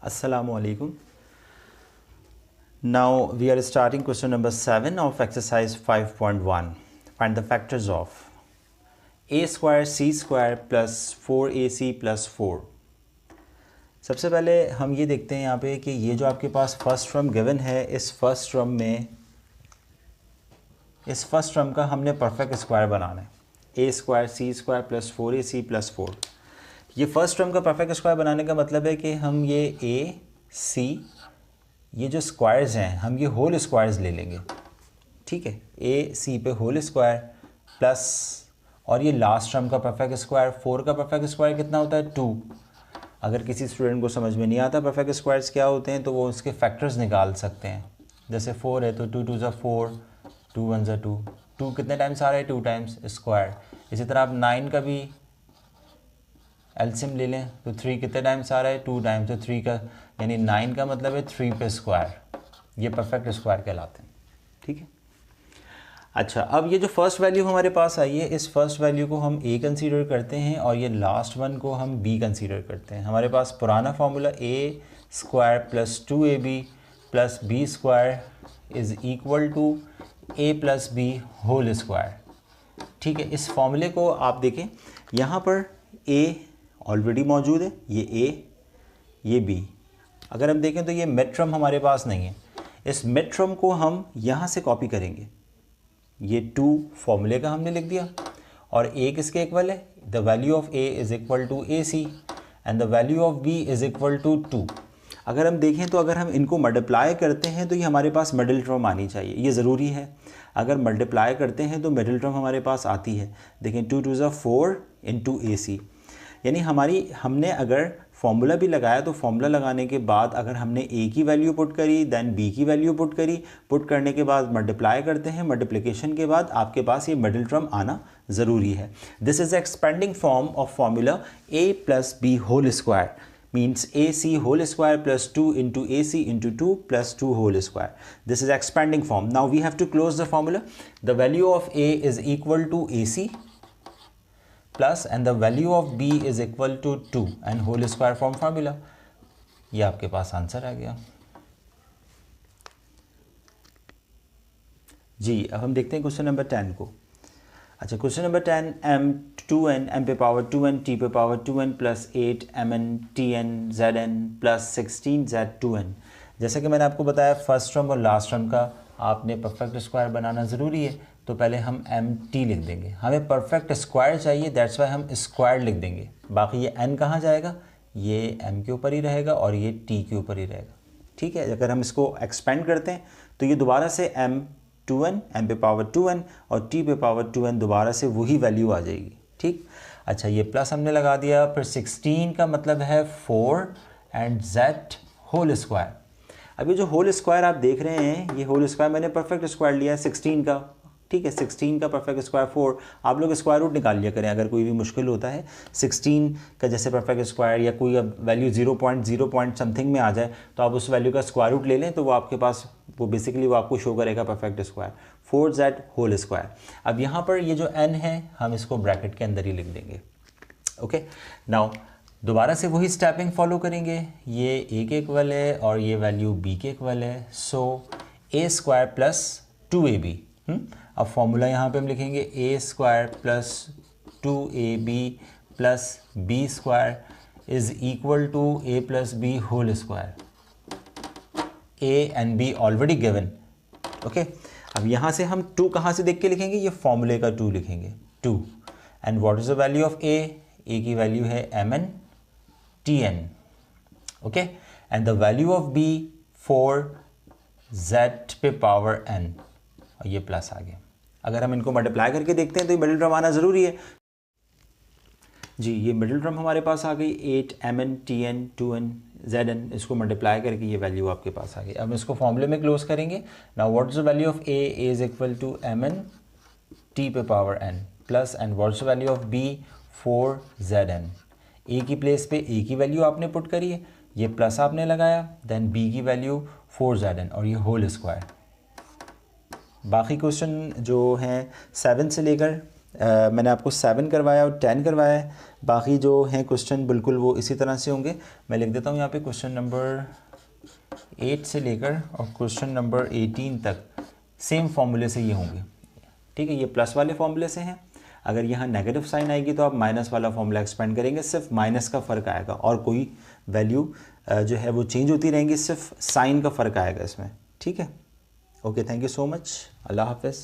Assalamu alaikum. Now we are starting question number 7 of exercise 5.1. Find the factors of a square c square plus 4ac plus 4. सबसे पहले हम ये देखते हैं यहाँ पे कि ये जो आपके पास फर्स्ट टर्म गिवन है, इस फर्स्ट टर्म का हमने परफेक्ट स्क्वायर बनाना है. ए स्क्वायर सी स्क्वायर प्लस 4ac प्लस 4. ये फर्स्ट टर्म का परफेक्ट स्क्वायर बनाने का मतलब है कि हम ये ए सी ये जो स्क्वायर्स हैं हम ये होल स्क्वायर्स ले लेंगे. ठीक है, ए सी पे होल स्क्वायर प्लस और ये लास्ट टर्म का परफेक्ट स्क्वायर. 4 का परफेक्ट स्क्वायर कितना होता है? 2. अगर किसी स्टूडेंट को समझ में नहीं आता परफेक्ट स्क्वायर्स क्या होते हैं तो वो उसके फैक्टर्स निकाल सकते हैं. जैसे 4 है तो 2 2 ज़ा 4, 2 1 ज़ा 2. 2 कितने टाइम्स आ रहा है? 2 टाइम्स स्क्वायर. इसी तरह आप 9 का भी एलसीएम ले लें तो 3 कितने टाइम्स आ रहा है? 2 टाइम्स. तो 3 का यानी 9 का मतलब है 3 पे स्क्वायर. ये परफेक्ट स्क्वायर कहलाते हैं. ठीक है. अच्छा, अब ये जो फर्स्ट वैल्यू हमारे पास आई है, इस फर्स्ट वैल्यू को हम ए कंसीडर करते हैं और ये लास्ट वन को हम बी कंसीडर करते हैं. हमारे पास पुराना formula A square plus 2ab plus B square is equal to A plus B whole square. ठीक है, इस फॉर्मूले को आप देखें, यहाँ पर ए ऑलरेडी मौजूद है, ये ए ये बी. अगर हम देखें तो ये मिड टर्म हमारे पास नहीं है. इस मिड टर्म को हम यहाँ से कॉपी करेंगे. ये 2 फॉर्मूले का हमने लिख दिया और ए किसके इक्वल है? The value of A is equal to A C and the value of B is equal to 2. अगर हम देखें तो अगर हम इनको मल्टीप्लाई करते हैं तो ये हमारे पास मिडिल टर्म आनी चाहिए. ये ज़रूरी है. अगर मल्टीप्लाई करते हैं तो मिडिल टर्म हमारे पास आती है. देखें 2 2 ज़ा 4 इंटू ए सी. यानी हमने अगर फॉर्मूला भी लगाया तो फॉर्मूला लगाने के बाद अगर हमने ए की वैल्यू पुट करी दैन बी की वैल्यू पुट करी, पुट करने के बाद मल्टीप्लाई करते हैं, मल्टीप्लिकेशन के बाद आपके पास ये मिडिल टर्म आना ज़रूरी है. This is expanding form of formula A plus B whole square means ac whole square plus 2 into ac into 2 plus 2 whole square. This is expanding form. Now we have to close the formula. The value of a is equal to ac plus and the value of b is equal to 2 and whole square form formula. ये आपके पास answer आ गया जी. अब हम देखते हैं question number 10 को. अच्छा, question number 10, m2n m पे पावर 2n t पे power 2n plus 8 mn tn zn plus 16 z2n. जैसा कि मैंने आपको बताया फर्स्ट टर्म और लास्ट टर्म का आपने परफेक्ट स्क्वायर बनाना ज़रूरी है. तो पहले हम mt लिख देंगे. हमें परफेक्ट स्क्वायर चाहिए, दैट्स वाई हम स्क्वायर लिख देंगे. बाकी ये n कहाँ जाएगा? ये m के ऊपर ही रहेगा और ये t के ऊपर ही रहेगा. ठीक है. अगर हम इसको एक्सपेंड करते हैं तो ये दोबारा से m2n m पे पावर 2n और t पे पावर 2n दोबारा से वही वैल्यू आ जाएगी. ठीक. अच्छा, ये प्लस हमने लगा दिया. फिर 16 का मतलब है 4 एंड z होल स्क्वायर. अब ये जो होल स्क्वायर आप देख रहे हैं, ये होल स्क्वायर मैंने परफेक्ट स्क्वायर लिया है 16 का. ठीक है, 16 का परफेक्ट स्क्वायर 4. आप लोग स्क्वायर रूट निकाल लिया करें अगर कोई भी मुश्किल होता है. 16 का जैसे परफेक्ट स्क्वायर या कोई अब वैल्यू 0.0 समथिंग में आ जाए तो आप उस वैल्यू का स्क्वायर रूट ले लें तो वो आपके पास वो बेसिकली वो आपको शो करेगा perfect square 4z whole square. अब यहाँ पर ये जो n है हम इसको ब्रैकेट के अंदर ही लिख देंगे. ओके. नाउ दोबारा से वही स्टेपिंग फॉलो करेंगे. ये a के इक्वल है और ये वैल्यू b के इक्वल है. So a square plus 2ab. अब फॉर्मूला यहाँ पे हम लिखेंगे a square plus 2ab plus b square is equal to a plus B whole square. a and b already given. Okay. अब यहाँ से हम 2 कहाँ से देख के लिखेंगे? ये फॉर्मूले का 2 लिखेंगे. 2 and what is the value of a? a की वैल्यू है mn tn. Okay. And the value of b 4z पे पावर n और ये प्लस आ गया. अगर हम इनको मल्टीप्लाई करके देखते हैं तो ये मिडिल टर्म आना ज़रूरी है जी. ये मिडिल टर्म हमारे पास आ गई 8 mn tn 2n zn. इसको मल्टीप्लाई करके ये वैल्यू आपके पास आ गई. अब इसको फॉर्मूले में क्लोज करेंगे. Now what is the value of a? a is equal to mn t पे power n plus and what is the value of b? 4zn. a की प्लेस पे a की वैल्यू आपने पुट करी है, ये प्लस आपने लगाया, देन b की वैल्यू 4zn और ये होल स्क्वायर. बाकी क्वेश्चन जो हैं 7 से लेकर मैंने आपको 7 करवाया और 10 करवाया है, बाकी जो हैं क्वेश्चन बिल्कुल वो इसी तरह से होंगे। मैं लिख देता हूँ यहाँ पे क्वेश्चन नंबर 8 से लेकर और क्वेश्चन नंबर 18 तक सेम फॉर्मूले से ये होंगे, ठीक है। ये प्लस वाले फॉर्मूले से हैं। अगर यहाँ नेगेटिव साइन आएगी तो आप माइनस वाला फॉर्मूला एक्सपेंड करेंगे, सिर्फ माइनस का फ़र्क आएगा और कोई वैल्यू जो है वो चेंज होती रहेंगी, सिर्फ साइन का फ़र्क आएगा इसमें, ठीक है। Okay, thank you so much, अल्लाह हाफ़िज़।